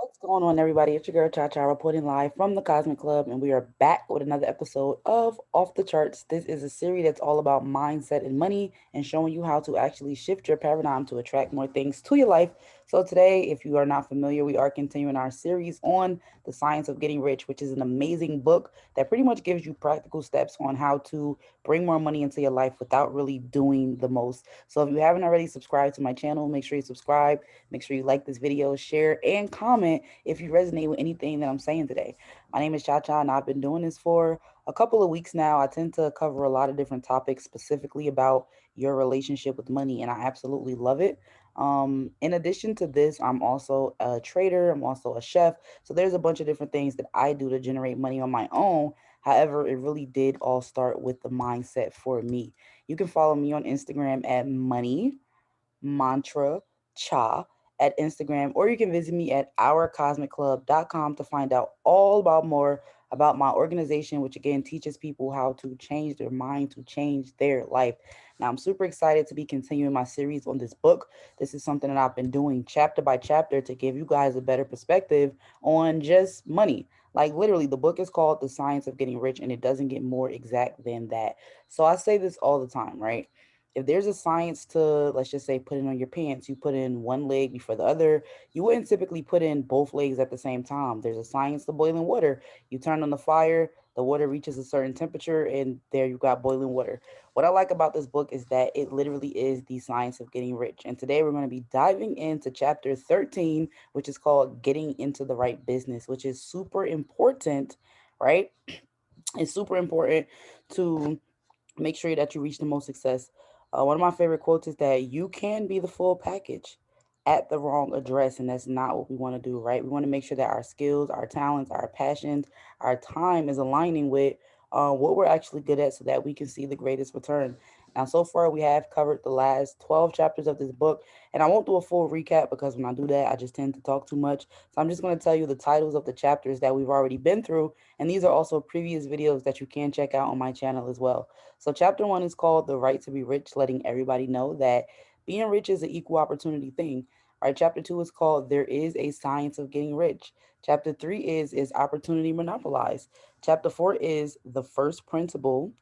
What's going on, everybody? It's your girl Cha Cha reporting live from the Cosmic Club, and we are back with another episode of Off the Charts. This is a series that's all about mindset and money and showing you how to actually shift your paradigm to attract more things to your life. So, today, if you are not familiar, we are continuing our series on The Science of Getting Rich, which is an amazing book that pretty much gives you practical steps on how to bring more money into your life without really doing the most. So, if you haven't already subscribed to my channel, make sure you subscribe. Make sure you like this video, share, and comment if you resonate with anything that I'm saying today. My name is Cha Cha, and I've been doing this for a couple of weeks now. I tend to cover a lot of different topics, specifically about your relationship with money, and I absolutely love it. In addition to this, I'm also a trader, I'm also a chef. So there's a bunch of different things that I do to generate money on my own. However, it really did all start with the mindset for me. You can follow me on Instagram at money mantra cha at Instagram, or you can visit me at ourcosmicclub.com to find out all about more about my organization, which again teaches people how to change their mind to change their life. Now, I'm super excited to be continuing my series on this book. This is something that I've been doing chapter by chapter to give you guys a better perspective on just money. Like literally, the book is called The Science of Getting Rich, and it doesn't get more exact than that. So I say this all the time, right? If there's a science to, let's just say, putting on your pants, you put in one leg before the other. You wouldn't typically put in both legs at the same time. There's a science to boiling water. You turn on the fire, the water reaches a certain temperature, and there you got boiling water. What I like about this book is that it literally is the science of getting rich. And today we're going to be diving into chapter 13, which is called Getting into the Right Business, which is super important, right? It's super important to make sure that you reach the most success. One of my favorite quotes is that you can be the full package at the wrong address, and that's not what we want to do, right? We want to make sure that our skills, our talents, our passions, our time is aligning with what we're actually good at so that we can see the greatest return. Now, so far, we have covered the last 12 chapters of this book, and I won't do a full recap because when I do that, I just tend to talk too much. So I'm just going to tell you the titles of the chapters that we've already been through, and these are also previous videos that you can check out on my channel as well. So, chapter one is called The Right to Be Rich, letting everybody know that being rich is an equal opportunity thing. All right, chapter two is called There is a Science of Getting Rich. Chapter three is Opportunity Monopolized. Chapter four is The First Principle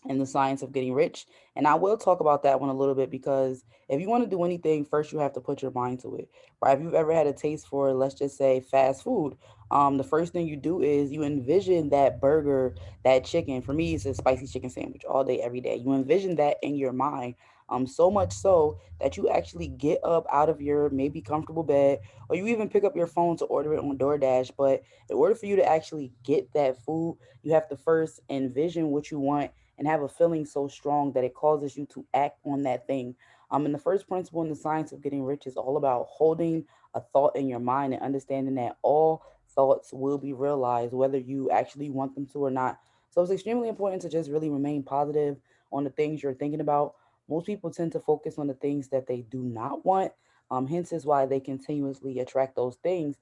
and the Science of Getting Rich. And I will talk about that one a little bit because if you want to do anything, first you have to put your mind to it. Right? If you've ever had a taste for, let's just say, fast food, the first thing you do is you envision that burger, that chicken. For me, it's a spicy chicken sandwich all day, every day. You envision that in your mind. So much so that you actually get up out of your maybe comfortable bed, or you even pick up your phone to order it on DoorDash. But in order for you to actually get that food, you have to first envision what you want and have a feeling so strong that it causes you to act on that thing. And the first principle in the science of getting rich is all about holding a thought in your mind and understanding that all thoughts will be realized, whether you actually want them to or not. So it's extremely important to just really remain positive on the things you're thinking about. Most people tend to focus on the things that they do not want. Hence is why they continuously attract those things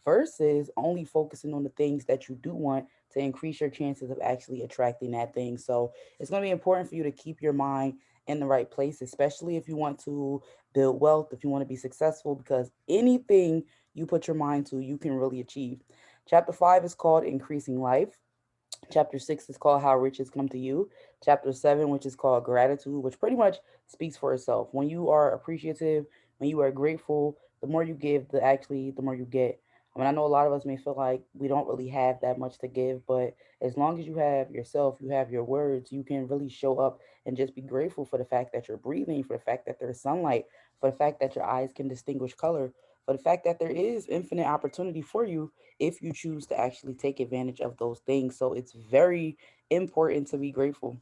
versus only focusing on the things that you do want to increase your chances of actually attracting that thing. So it's going to be important for you to keep your mind in the right place, especially if you want to build wealth, if you want to be successful, because anything you put your mind to, you can really achieve. Chapter five is called Increasing Life. Chapter six is called How Riches Come to You. Chapter seven, which is called Gratitude, which pretty much speaks for itself. When you are appreciative, when you are grateful, the more you give, the more you get. I mean, I know a lot of us may feel like we don't really have that much to give, but as long as you have yourself, you have your words, you can really show up and just be grateful for the fact that you're breathing, for the fact that there's sunlight, for the fact that your eyes can distinguish color, for the fact that there is infinite opportunity for you if you choose to actually take advantage of those things. So it's very important to be grateful.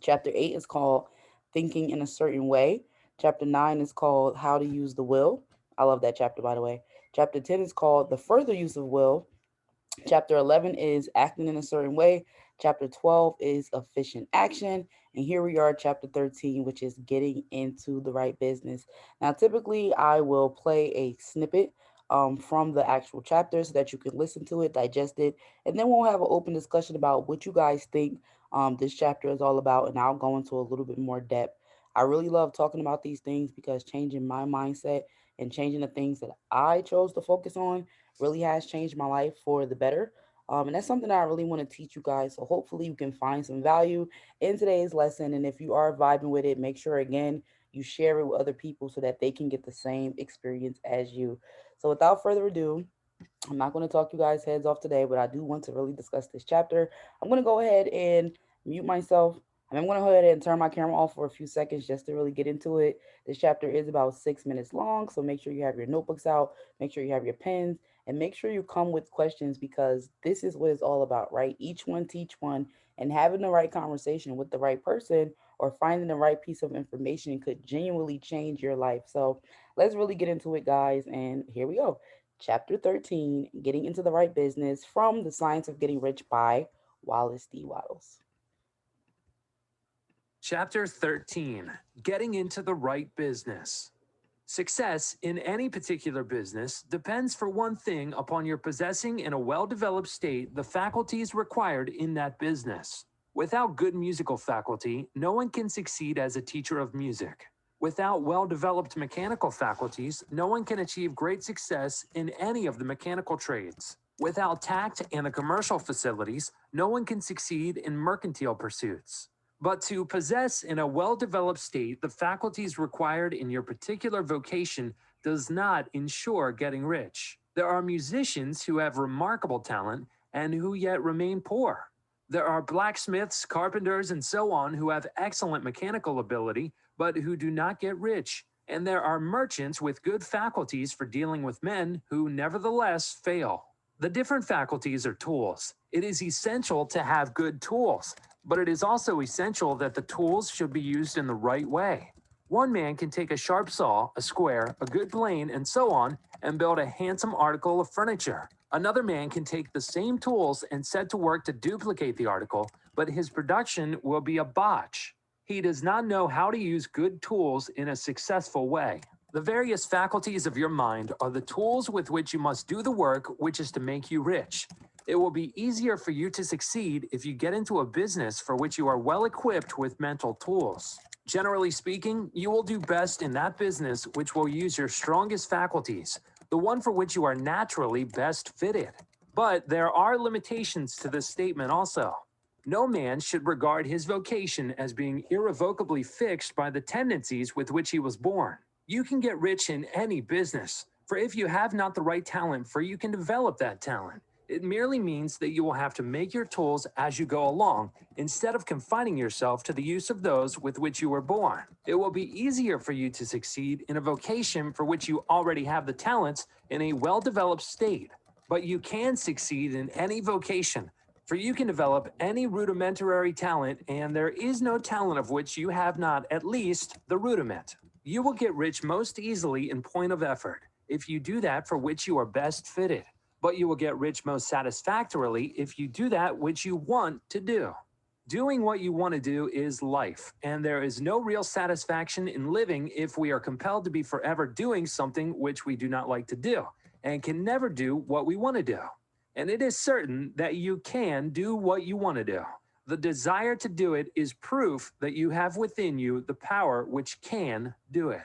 Chapter 8 is called Thinking in a Certain Way. Chapter 9 is called How to Use the Will. I love that chapter, by the way. Chapter 10 is called The Further Use of Will. Chapter 11 is Acting in a Certain Way. Chapter 12 is Efficient Action. And here we are, chapter 13, which is Getting into the Right Business. Now, typically, I will play a snippet from the actual chapter so that you can listen to it, digest it, and then we'll have an open discussion about what you guys think this chapter is all about. And I'll go into a little bit more depth. I really love talking about these things because changing my mindset and changing the things that I chose to focus on really has changed my life for the better. And that's something that I really want to teach you guys. So hopefully you can find some value in today's lesson. And if you are vibing with it, make sure again you share it with other people so that they can get the same experience as you. So without further ado, I'm not going to talk you guys' heads off today, but I do want to really discuss this chapter. I'm going to go ahead and mute myself. I'm going to go ahead and turn my camera off for a few seconds just to really get into it. This chapter is about 6 minutes long, so make sure you have your notebooks out, make sure you have your pens, and make sure you come with questions because this is what it's all about, right? Each one teach one, and having the right conversation with the right person or finding the right piece of information could genuinely change your life. So let's really get into it, guys, and here we go. Chapter 13, Getting into the Right Business, from The Science of Getting Rich by Wallace D. Wattles. Chapter 13, Getting into the Right Business. Success in any particular business depends for one thing upon your possessing in a well-developed state the faculties required in that business. Without good musical faculty, no one can succeed as a teacher of music. Without well-developed mechanical faculties, no one can achieve great success in any of the mechanical trades. Without tact and the commercial facilities, no one can succeed in mercantile pursuits. But to possess in a well-developed state the faculties required in your particular vocation does not ensure getting rich. There are musicians who have remarkable talent and who yet remain poor. There are blacksmiths, carpenters, and so on who have excellent mechanical ability, but who do not get rich. And there are merchants with good faculties for dealing with men who nevertheless fail. The different faculties are tools. It is essential to have good tools, but it is also essential that the tools should be used in the right way. One man can take a sharp saw, a square, a good plane, and so on, and build a handsome article of furniture. Another man can take the same tools and set to work to duplicate the article, but his production will be a botch. He does not know how to use good tools in a successful way. The various faculties of your mind are the tools with which you must do the work which is to make you rich. It will be easier for you to succeed if you get into a business for which you are well equipped with mental tools. Generally speaking, you will do best in that business which will use your strongest faculties, the one for which you are naturally best fitted. But there are limitations to this statement also. No man should regard his vocation as being irrevocably fixed by the tendencies with which he was born. You can get rich in any business, for if you have not the right talent, for you can develop that talent. It merely means that you will have to make your tools as you go along, instead of confining yourself to the use of those with which you were born. It will be easier for you to succeed in a vocation for which you already have the talents in a well-developed state. But you can succeed in any vocation, for you can develop any rudimentary talent, and there is no talent of which you have not at least the rudiment. You will get rich most easily in point of effort, if you do that for which you are best fitted. But you will get rich most satisfactorily if you do that which you want to do. Doing what you want to do is life, and there is no real satisfaction in living if we are compelled to be forever doing something which we do not like to do, and can never do what we want to do. And it is certain that you can do what you want to do. The desire to do it is proof that you have within you the power which can do it.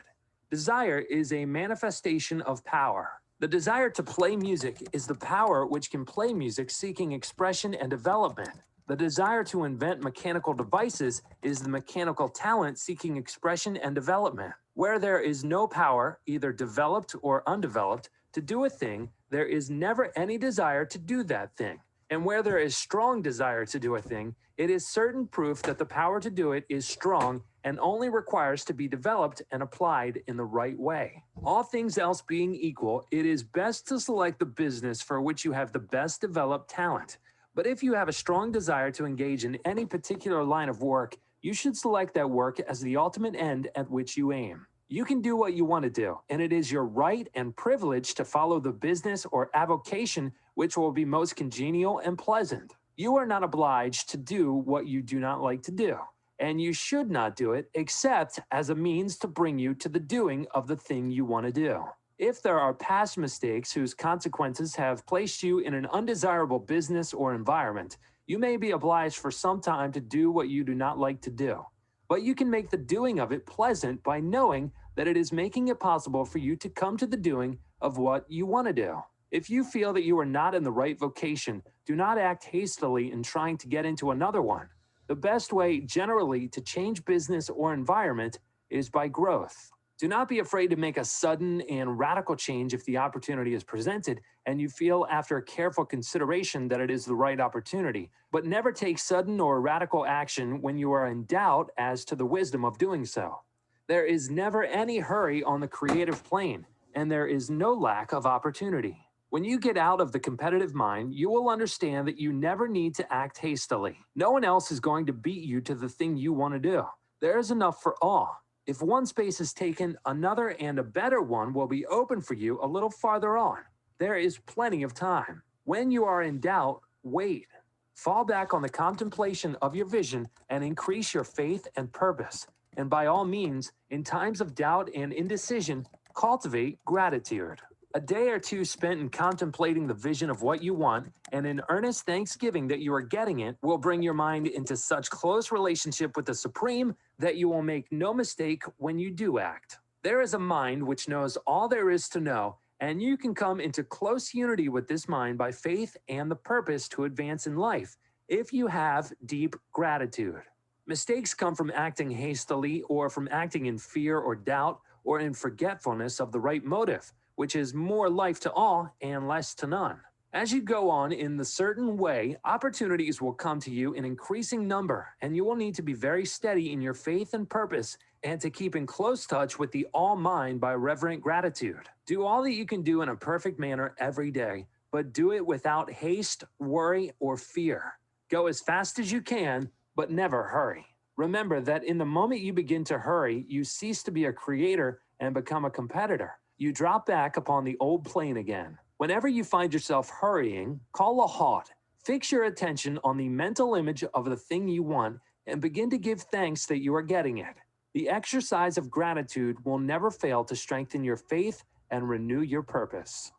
Desire is a manifestation of power. The desire to play music is the power which can play music seeking expression and development. The desire to invent mechanical devices is the mechanical talent seeking expression and development. Where there is no power, either developed or undeveloped, to do a thing, there is never any desire to do that thing. And where there is strong desire to do a thing, it is certain proof that the power to do it is strong and only requires to be developed and applied in the right way. All things else being equal, it is best to select the business for which you have the best developed talent. But if you have a strong desire to engage in any particular line of work, you should select that work as the ultimate end at which you aim. You can do what you want to do, and it is your right and privilege to follow the business or avocation which will be most congenial and pleasant. You are not obliged to do what you do not like to do, and you should not do it except as a means to bring you to the doing of the thing you want to do. If there are past mistakes whose consequences have placed you in an undesirable business or environment, you may be obliged for some time to do what you do not like to do. But you can make the doing of it pleasant by knowing that it is making it possible for you to come to the doing of what you want to do. If you feel that you are not in the right vocation, do not act hastily in trying to get into another one. The best way, generally, to change business or environment is by growth. Do not be afraid to make a sudden and radical change if the opportunity is presented and you feel after careful consideration that it is the right opportunity. But never take sudden or radical action when you are in doubt as to the wisdom of doing so. There is never any hurry on the creative plane, and there is no lack of opportunity. When you get out of the competitive mind, you will understand that you never need to act hastily. No one else is going to beat you to the thing you want to do. There is enough for all. If one space is taken, another and a better one will be open for you a little farther on. There is plenty of time. When you are in doubt, wait. Fall back on the contemplation of your vision and increase your faith and purpose. And by all means, in times of doubt and indecision, cultivate gratitude. A day or two spent in contemplating the vision of what you want and in earnest thanksgiving that you are getting it will bring your mind into such close relationship with the Supreme that you will make no mistake when you do act. There is a mind which knows all there is to know, and you can come into close unity with this mind by faith and the purpose to advance in life if you have deep gratitude. Mistakes come from acting hastily or from acting in fear or doubt or in forgetfulness of the right motive, which is more life to all and less to none. As you go on in the certain way, opportunities will come to you in increasing number, and you will need to be very steady in your faith and purpose and to keep in close touch with the All Mind by reverent gratitude. Do all that you can do in a perfect manner every day, but do it without haste, worry, or fear. Go as fast as you can, but never hurry. Remember that in the moment you begin to hurry, you cease to be a creator and become a competitor. You drop back upon the old plane again. Whenever you find yourself hurrying, call a halt. Fix your attention on the mental image of the thing you want and begin to give thanks that you are getting it. The exercise of gratitude will never fail to strengthen your faith and renew your purpose.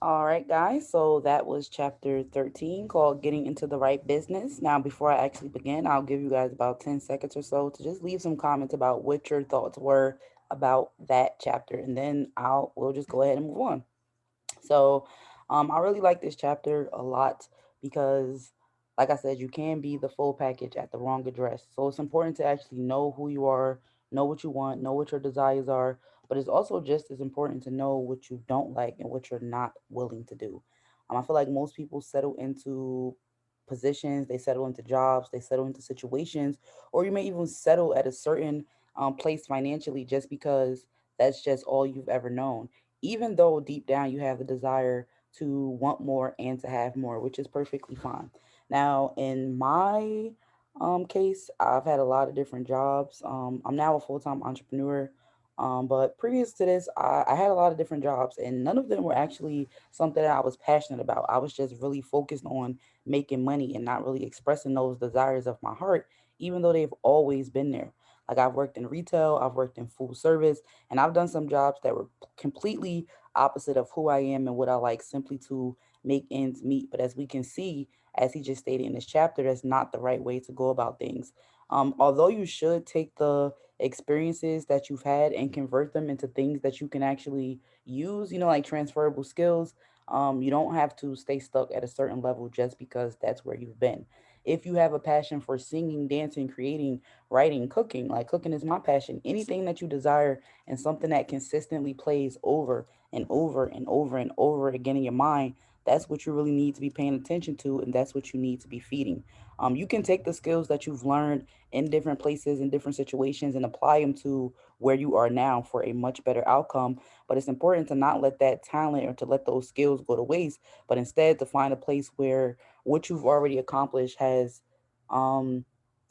All right, guys. So that was chapter 13 called Getting into the Right Business. Now, before I actually begin, I'll give you guys about 10 seconds or so to just leave some comments about what your thoughts were about that chapter. And then we'll just go ahead and move on. So, I really like this chapter a lot because, like I said, you can be the full package at the wrong address. So it's important to actually know who you are, know what you want, know what your desires are. But it's also just as important to know what you don't like and what you're not willing to do. I feel like most people settle into positions, they settle into jobs, they settle into situations, or you may even settle at a certain place financially just because that's just all you've ever known, even though deep down you have the desire to want more and to have more, which is perfectly fine. Now, in my case, I've had a lot of different jobs. I'm now a full time entrepreneur. But previous to this, I had a lot of different jobs, and none of them were actually something that I was passionate about. I was just really focused on making money and not really expressing those desires of my heart, even though they've always been there. Like I've worked in retail, I've worked in food service, and I've done some jobs that were completely opposite of who I am and what I like simply to make ends meet. But as we can see, as he just stated in this chapter, that's not the right way to go about things. Although you should take the experiences that you've had and convert them into things that you can actually use, like transferable skills. You don't have to stay stuck at a certain level just because that's where you've been. If you have a passion for singing, dancing, creating, writing, cooking, like cooking is my passion, anything that you desire and something that consistently plays over and over and over and over again in your mind, that's what you really need to be paying attention to, and that's what you need to be feeding. You can take the skills that you've learned in different places, in different situations, and apply them to where you are now for a much better outcome. But it's important to not let that talent or to let those skills go to waste, but instead to find a place where what you've already accomplished um,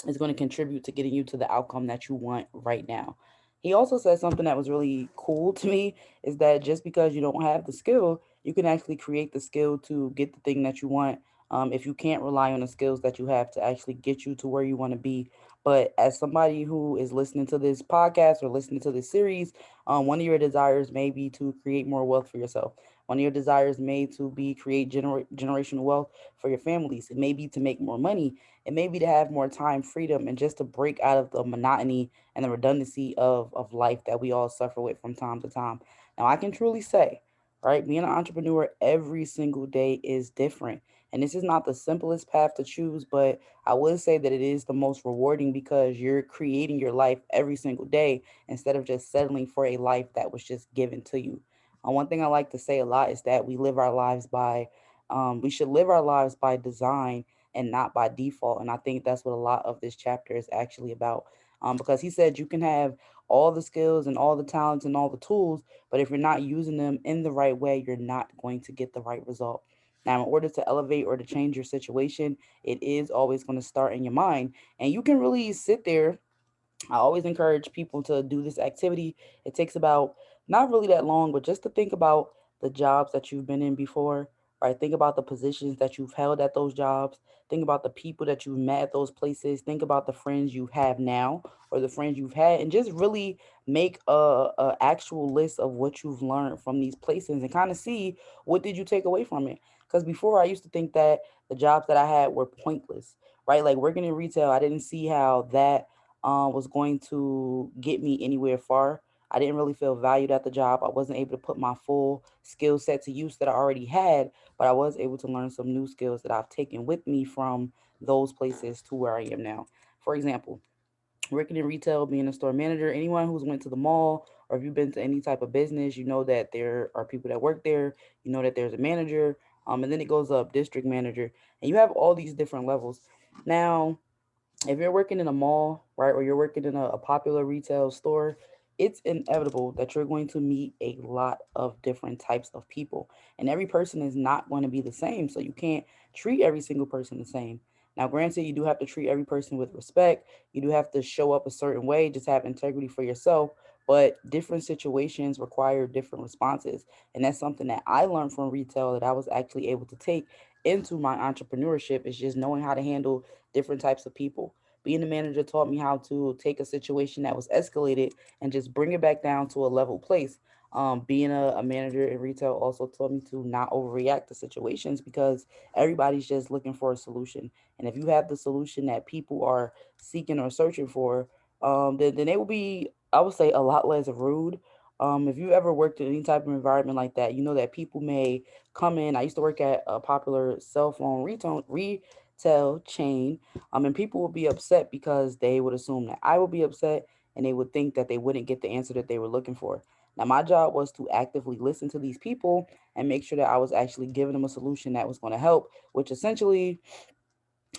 is going to contribute to getting you to the outcome that you want right now. He also said something that was really cool to me is that just because you don't have the skill, you can actually create the skill to get the thing that you want. If you can't rely on the skills that you have to actually get you to where you want to be, But as somebody who is listening to this podcast or listening to this series, one of your desires may be to create more wealth for yourself. One of your desires may to be create generational wealth for your families. It may be to make more money. It may be to have more time, freedom, and just to break out of the monotony and the redundancy of life that we all suffer with from time to time. Now, I can truly say, right, being an entrepreneur every single day is different. And this is not the simplest path to choose, but I would say that it is the most rewarding because you're creating your life every single day instead of just settling for a life that was just given to you. One thing I like to say a lot is that we should live our lives by design and not by default. And I think that's what a lot of this chapter is actually about. Because he said you can have all the skills and all the talents and all the tools, but if you're not using them in the right way, you're not going to get the right result. Now, in order to elevate or to change your situation, it is always going to start in your mind. And you can really sit there. I always encourage people to do this activity. It takes about not really that long, but just to think about the jobs that you've been in before, right? Think about the positions that you've held at those jobs. Think about the people that you've met at those places. Think about the friends you have now or the friends you've had, and just really make a actual list of what you've learned from these places and kind of see what did you take away from it. Because before I used to think that the jobs that I had were pointless, right? Like working in retail, I didn't see how that was going to get me anywhere far. I didn't really feel valued at the job. I wasn't able to put my full skill set to use that I already had, but I was able to learn some new skills that I've taken with me from those places to where I am now. For example, working in retail, being a store manager, anyone who's went to the mall or if you've been to any type of business, you know that there are people that work there. You know that there's a manager, and then it goes up district manager, and you have all these different levels. Now, if you're working in a mall, right, or you're working in a popular retail store, it's inevitable that you're going to meet a lot of different types of people. And every person is not going to be the same. So you can't treat every single person the same. Now, granted, you do have to treat every person with respect. You do have to show up a certain way, just have integrity for yourself. But different situations require different responses. And that's something that I learned from retail that I was actually able to take into my entrepreneurship is just knowing how to handle different types of people. Being a manager taught me how to take a situation that was escalated and just bring it back down to a level place. Being a manager in retail also taught me to not overreact to situations because everybody's just looking for a solution. And if you have the solution that people are seeking or searching for, then they will be, I would say, a lot less rude. If you ever worked in any type of environment like that, you know that people may come in. I used to work at a popular cell phone retail chain, and people would be upset because they would assume that I would be upset and they would think that they wouldn't get the answer that they were looking for. Now, my job was to actively listen to these people and make sure that I was actually giving them a solution that was going to help, which essentially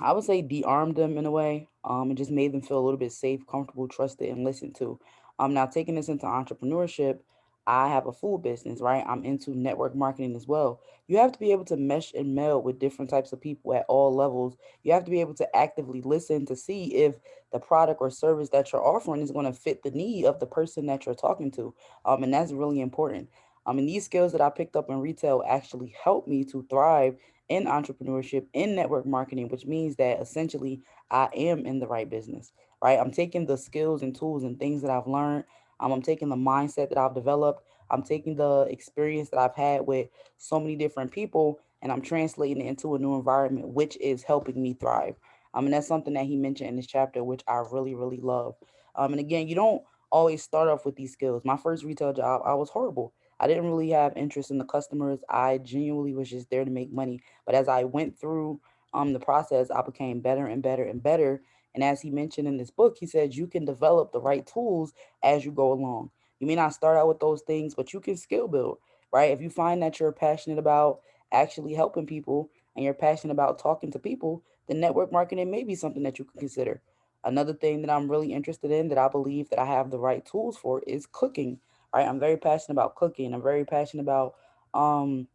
I would say de-armed them in a way, and just made them feel a little bit safe, comfortable, trusted, and listened to. Now taking this into entrepreneurship, I have a food business, right? I'm into network marketing as well. You have to be able to mesh and meld with different types of people at all levels. You have to be able to actively listen to see if the product or service that you're offering is going to fit the need of the person that you're talking to. And that's really important. And these skills that I picked up in retail actually helped me to thrive in entrepreneurship, in network marketing, which means that essentially I am in the right business, right? I'm taking the skills and tools and things that I've learned. I'm taking the mindset that I've developed. I'm taking the experience that I've had with so many different people and I'm translating it into a new environment, which is helping me thrive. And that's something that he mentioned in this chapter, which I really, really love. And again, you don't always start off with these skills. My first retail job, I was horrible. I didn't really have interest in the customers. I genuinely was just there to make money. But as I went through the process, I became better and better and better. And as he mentioned in this book, he said you can develop the right tools as you go along. You may not start out with those things, but you can skill build, right? If you find that you're passionate about actually helping people and you're passionate about talking to people, then network marketing may be something that you can consider. Another thing that I'm really interested in that I believe that I have the right tools for is cooking, right? I'm very passionate about cooking. I'm very passionate about um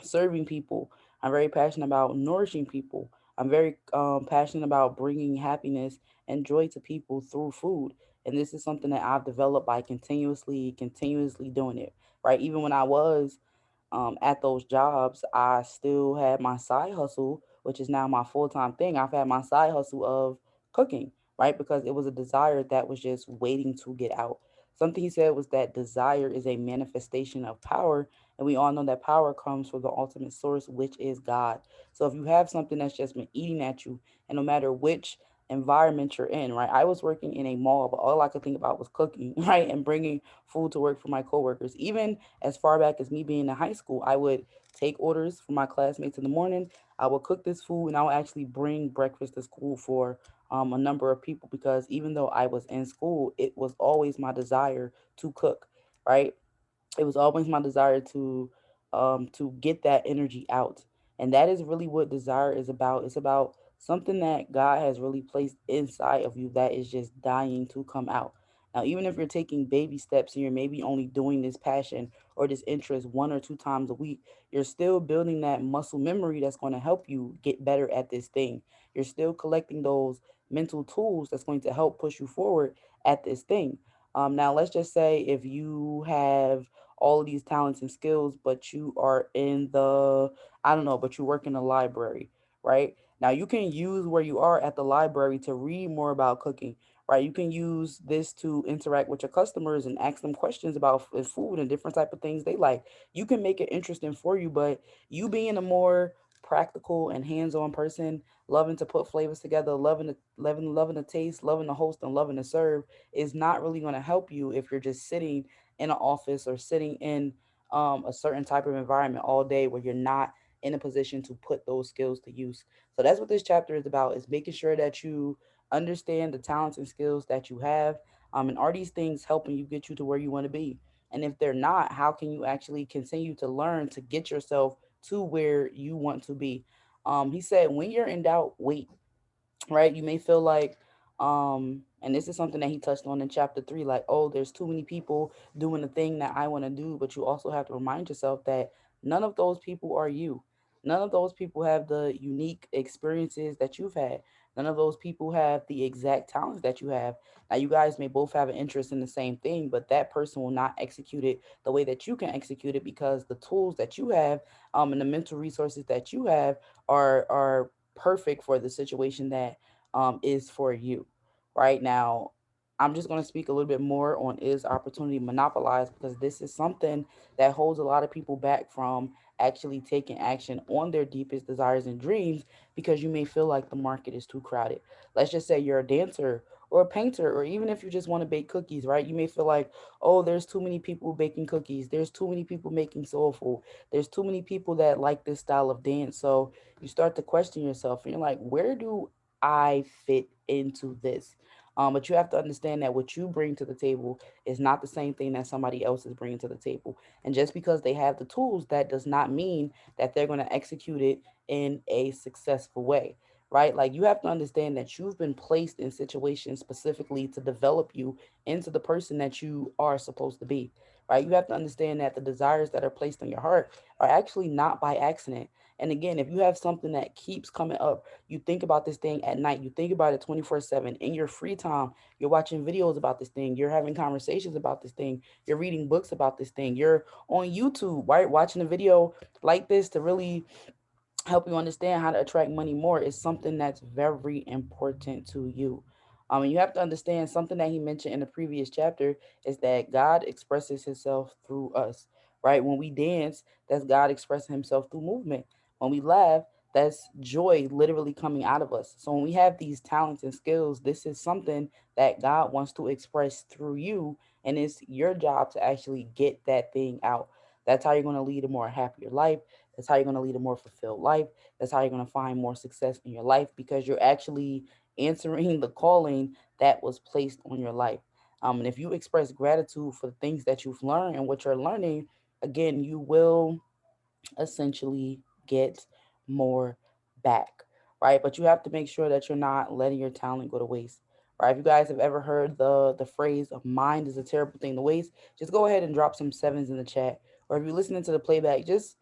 serving people. I'm very passionate about nourishing people. I'm very passionate about bringing happiness and joy to people through food. And this is something that I've developed by continuously doing it. Right. Even when I was at those jobs, I still had my side hustle, which is now my full time thing. I've had my side hustle of cooking. right? Because it was a desire that was just waiting to get out. Something he said was that desire is a manifestation of power, and we all know that power comes from the ultimate source, which is God. So if you have something that's just been eating at you, and no matter which environment you're in, right? I was working in a mall, but all I could think about was cooking, right? And bringing food to work for my coworkers. Even as far back as me being in high school, I would take orders from my classmates in the morning. I would cook this food and I would actually bring breakfast to school for a number of people because even though I was in school, it was always my desire to cook, right? It was always my desire to get that energy out, and that is really what desire is about. It's about something that God has really placed inside of you that is just dying to come out. Now, even if you're taking baby steps and you're maybe only doing this passion or this interest 1 or 2 times a week, you're still building that muscle memory that's going to help you get better at this thing. You're still collecting those mental tools that's going to help push you forward at this thing. Now, let's just say if you have all of these talents and skills, but you are in the, I don't know, but you work in a library, right? Now you can use where you are at the library to read more about cooking, right? You can use this to interact with your customers and ask them questions about food and different type of things they like. You can make it interesting for you, but you being a more practical and hands-on person, loving to put flavors together, loving the taste, loving the host, and loving to serve, is not really going to help you if you're just sitting in an office or sitting in a certain type of environment all day where you're not in a position to put those skills to use. So that's what this chapter is about, is making sure that you understand the talents and skills that you have. And are these things helping you get you to where you want to be? And if they're not, how can you actually continue to learn to get yourself to where you want to be? He said, when you're in doubt, wait, right? You may feel like, and this is something that he touched on in chapter 3, like, oh, there's too many people doing the thing that I want to do. But you also have to remind yourself that none of those people are you. None of those people have the unique experiences that you've had. None of those people have the exact talents that you have. Now, you guys may both have an interest in the same thing, but that person will not execute it the way that you can execute it because the tools that you have, and the mental resources that you have are perfect for the situation that is for you. Right now, I'm just going to speak a little bit more on is opportunity monopolized, because this is something that holds a lot of people back from actually taking action on their deepest desires and dreams, because you may feel like the market is too crowded. Let's just say you're a dancer or a painter, or even if you just want to bake cookies, right? You may feel like, oh, there's too many people baking cookies. There's too many people making soul food. There's too many people that like this style of dance. So you start to question yourself and you're like, where do I fit into this? But you have to understand that what you bring to the table is not the same thing that somebody else is bringing to the table. And just because they have the tools, that does not mean that they're going to execute it in a successful way, right? Like, you have to understand that you've been placed in situations specifically to develop you into the person that you are supposed to be, right? You have to understand that the desires that are placed on your heart are actually not by accident. And again, if you have something that keeps coming up, you think about this thing at night, you think about it 24/7 in your free time, you're watching videos about this thing, you're having conversations about this thing, you're reading books about this thing, you're on YouTube, right? Watching a video like this to really help you understand how to attract money more is something that's very important to you. And you have to understand something that he mentioned in the previous chapter is that God expresses himself through us, right? When we dance, that's God expressing himself through movement. When we laugh, that's joy literally coming out of us. So when we have these talents and skills, this is something that God wants to express through you, and it's your job to actually get that thing out. That's how you're going to lead a more happier life. That's how you're going to lead a more fulfilled life. That's how you're going to find more success in your life, because you're actually answering the calling that was placed on your life. And if you express gratitude for the things that you've learned and what you're learning, again, you will essentially get more back, right? But you have to make sure that you're not letting your talent go to waste, right? If you guys have ever heard the phrase of mind is a terrible thing to waste, just go ahead and drop some sevens in the chat. Or if you're listening to the playback, just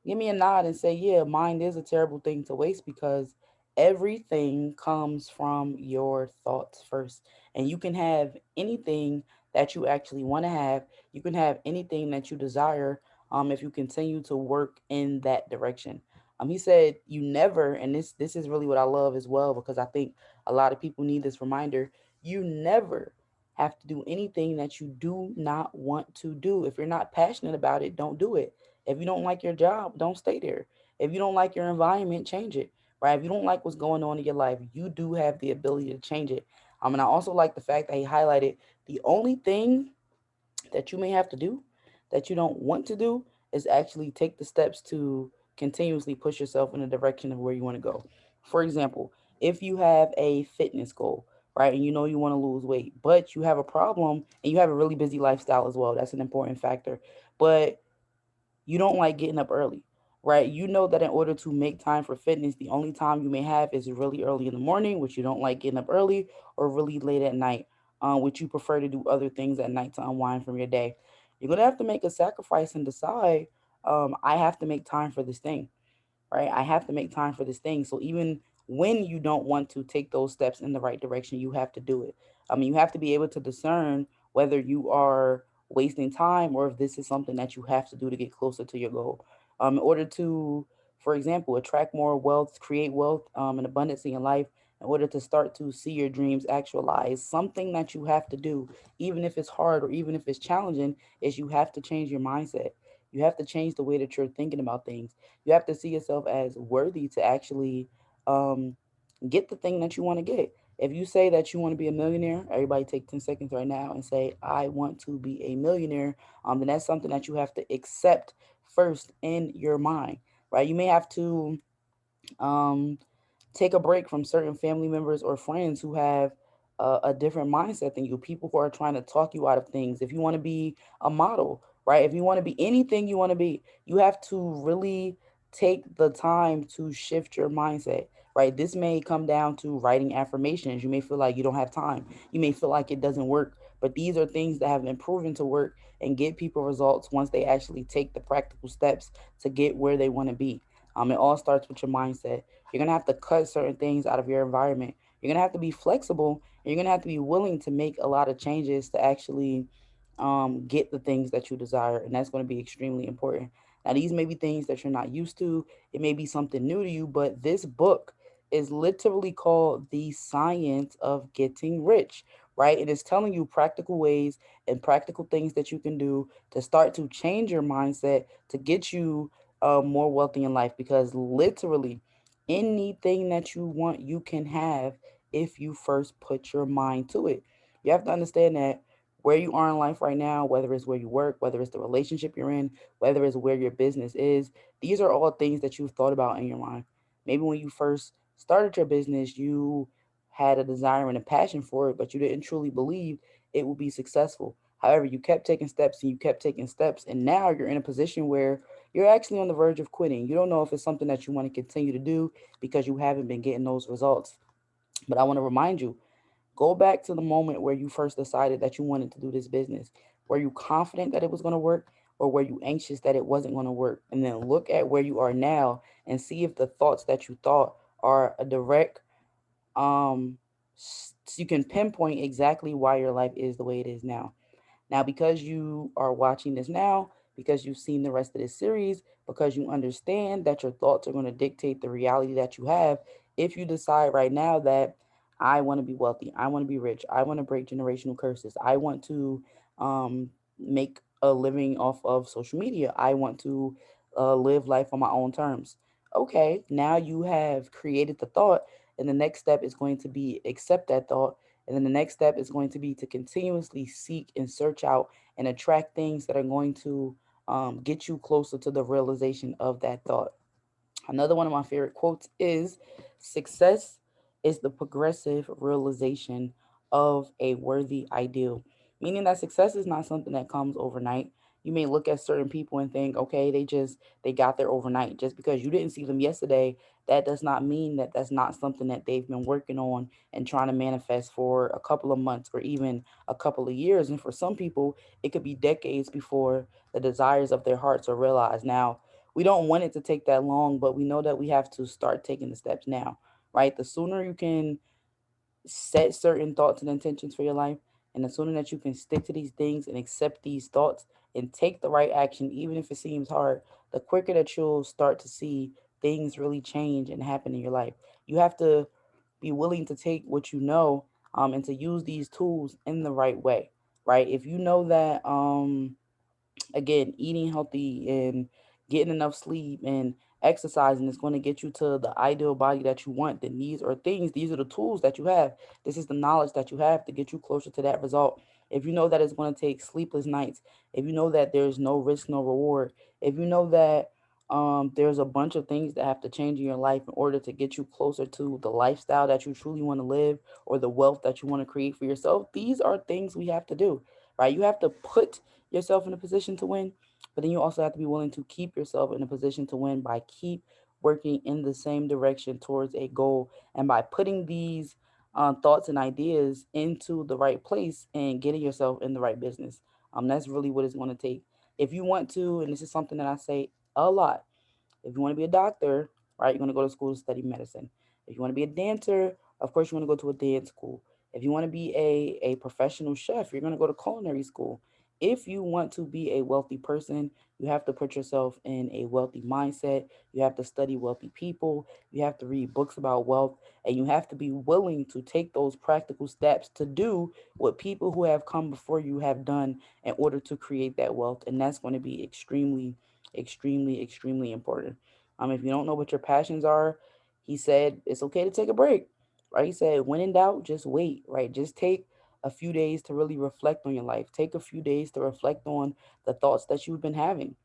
give me a nod and say, yeah, mind is a terrible thing to waste, because everything comes from your thoughts first. And you can have anything that you actually want to have. You can have anything that you desire, if you continue to work in that direction. He said, "You never," and this is really what I love as well, because I think a lot of people need this reminder. You never have to do anything that you do not want to do. If you're not passionate about it, don't do it. If you don't like your job, don't stay there. If you don't like your environment, change it. Right? If you don't like what's going on in your life, you do have the ability to change it. And I also like the fact that he highlighted the only thing that you may have to do that you don't want to do is actually take the steps to continuously push yourself in the direction of where you want to go. For example, if you have a fitness goal, right, and you know you want to lose weight, but you have a problem and you have a really busy lifestyle as well, that's an important factor. But you don't like getting up early, right? You know that in order to make time for fitness, the only time you may have is really early in the morning, which you don't like getting up early, or really late at night, which you prefer to do other things at night to unwind from your day. You're going to have to make a sacrifice and decide, I have to make time for this thing, right? I have to make time for this thing. So even when you don't want to take those steps in the right direction, you have to do it. You have to be able to discern whether you are wasting time or if this is something that you have to do to get closer to your goal. In order to, for example, attract more wealth, create wealth and abundance in your life, in order to start to see your dreams actualize, something that you have to do, even if it's hard or even if it's challenging, is you have to change your mindset. You have to change the way that you're thinking about things. You have to see yourself as worthy to actually um, get the thing that you want to get. If you say that you want to be a millionaire, everybody take 10 seconds right now and say, I want to be a millionaire. Then that's something that you have to accept first in your mind, right? You may have to um, take a break from certain family members or friends who have a different mindset than you, people who are trying to talk you out of things. If you want to be a model, right? If you want to be anything you want to be, you have to really take the time to shift your mindset, right? This may come down to writing affirmations. You may feel like you don't have time, you may feel like it doesn't work, but these are things that have been proven to work and get people results once they actually take the practical steps to get where they want to be. It all starts with your mindset. You're gonna have to cut certain things out of your environment. You're gonna have to be flexible, and you're gonna have to be willing to make a lot of changes to actually get the things that you desire, and that's going to be extremely important. Now, these may be things that you're not used to. It may be something new to you, but this book is literally called The Science of Getting Rich, right? It is telling you practical ways and practical things that you can do to start to change your mindset to get you more wealthy in life, because literally anything that you want, you can have if you first put your mind to it. You have to understand that where you are in life right now, whether it's where you work, whether it's the relationship you're in, whether it's where your business is, these are all things that you've thought about in your mind. Maybe when you first started your business, you had a desire and a passion for it, but you didn't truly believe it would be successful. However, you kept taking steps and you kept taking steps, and now you're in a position where you're actually on the verge of quitting. You don't know if it's something that you want to continue to do because you haven't been getting those results. But I want to remind you, go back to the moment where you first decided that you wanted to do this business. Were you confident that it was going to work, or were you anxious that it wasn't going to work? And then look at where you are now and see if the thoughts that you thought are a direct you can pinpoint exactly why your life is the way it is now. Now, because you are watching this now, because you've seen the rest of this series, because you understand that your thoughts are going to dictate the reality that you have, if you decide right now that I want to be wealthy, I want to be rich, I want to break generational curses, I want to make a living off of social media, I want to live life on my own terms. Okay, now you have created the thought, and the next step is going to be accept that thought, and then the next step is going to be to continuously seek and search out and attract things that are going to get you closer to the realization of that thought. Another one of my favorite quotes is, success is the progressive realization of a worthy ideal. Meaning that success is not something that comes overnight. You may look at certain people and think, okay, they got there overnight. Just because you didn't see them yesterday, that does not mean that that's not something that they've been working on and trying to manifest for a couple of months or even a couple of years. And for some people, it could be decades before the desires of their hearts are realized. Now, we don't want it to take that long, but we know that we have to start taking the steps now, right? The sooner you can set certain thoughts and intentions for your life, and the sooner that you can stick to these things and accept these thoughts and take the right action, even if it seems hard, the quicker that you'll start to see things really change and happen in your life. You have to be willing to take what you know, and to use these tools in the right way, right? If you know that, again, eating healthy and getting enough sleep and exercising is going to get you to the ideal body that you want, then these are the tools that you have. This is the knowledge that you have to get you closer to that result. If you know that it's going to take sleepless nights, if you know that there's no risk, no reward, if you know that, there's a bunch of things that have to change in your life in order to get you closer to the lifestyle that you truly want to live, or the wealth that you want to create for yourself, these are things we have to do, right? You have to put yourself in a position to win, but then you also have to be willing to keep yourself in a position to win by keep working in the same direction towards a goal, and by putting these, thoughts and ideas into the right place and getting yourself in the right business. That's really what it's going to take. If you want to, and this is something that I say a lot, if you want to be a doctor, right, you're going to go to school to study medicine. If you want to be a dancer, of course, you want to go to a dance school. If you want to be a professional chef, you're going to go to culinary school. If you want to be a wealthy person, you have to put yourself in a wealthy mindset. You have to study wealthy people. You have to read books about wealth. And you have to be willing to take those practical steps to do what people who have come before you have done in order to create that wealth. And that's going to be extremely, extremely, extremely important. If you don't know what your passions are, he said it's okay to take a break, right? He said, when in doubt, just wait, right? Just take a few days to really reflect on your life. Take a few days to reflect on the thoughts that you've been having.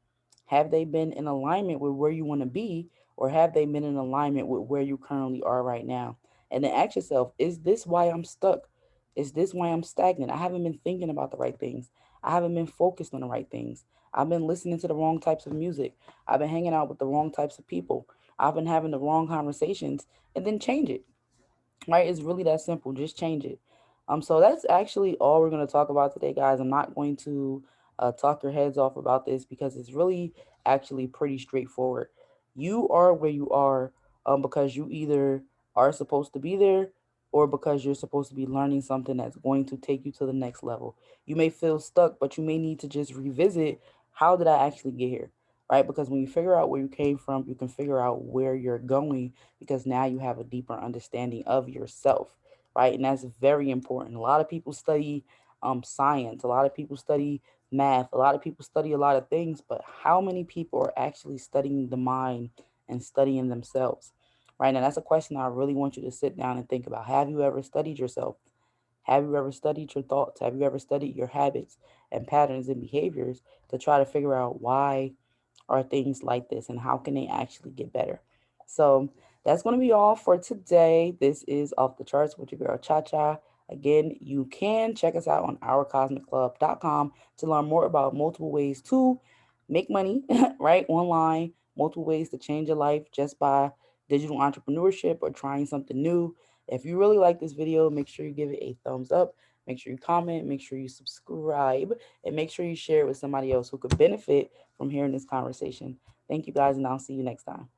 Have they been in alignment with where you want to be, or have they been in alignment with where you currently are right now? And then ask yourself, is this why I'm stuck? Is this why I'm stagnant? I haven't been thinking about the right things. I haven't been focused on the right things. I've been listening to the wrong types of music. I've been hanging out with the wrong types of people. I've been having the wrong conversations. And then change it, right? It's really that simple. Just change it. So that's actually all we're going to talk about today, guys. I'm not going to talk your heads off about this because it's really actually pretty straightforward. You are where you are, because you either are supposed to be there, or because you're supposed to be learning something that's going to take you to the next level. You may feel stuck, but you may need to just revisit, how did I actually get here? Right? Because when you figure out where you came from, you can figure out where you're going, because now you have a deeper understanding of yourself, right? And that's very important. A lot of people study, science, a lot of people study math, a lot of people study a lot of things, but how many people are actually studying the mind and studying themselves? Right now, that's a question I really want you to sit down and think about. Have you ever studied yourself? Have you ever studied your thoughts? Have you ever studied your habits and patterns and behaviors to try to figure out why are things like this and how can they actually get better? So that's going to be all for today. This is Off the Charts with your girl Cha Cha. Again, you can check us out on ourcosmicclub.com to learn more about multiple ways to make money, right, online, multiple ways to change your life just by digital entrepreneurship or trying something new. If you really like this video, make sure you give it a thumbs up. Make sure you comment, make sure you subscribe, and make sure you share it with somebody else who could benefit from hearing this conversation. Thank you guys, and I'll see you next time.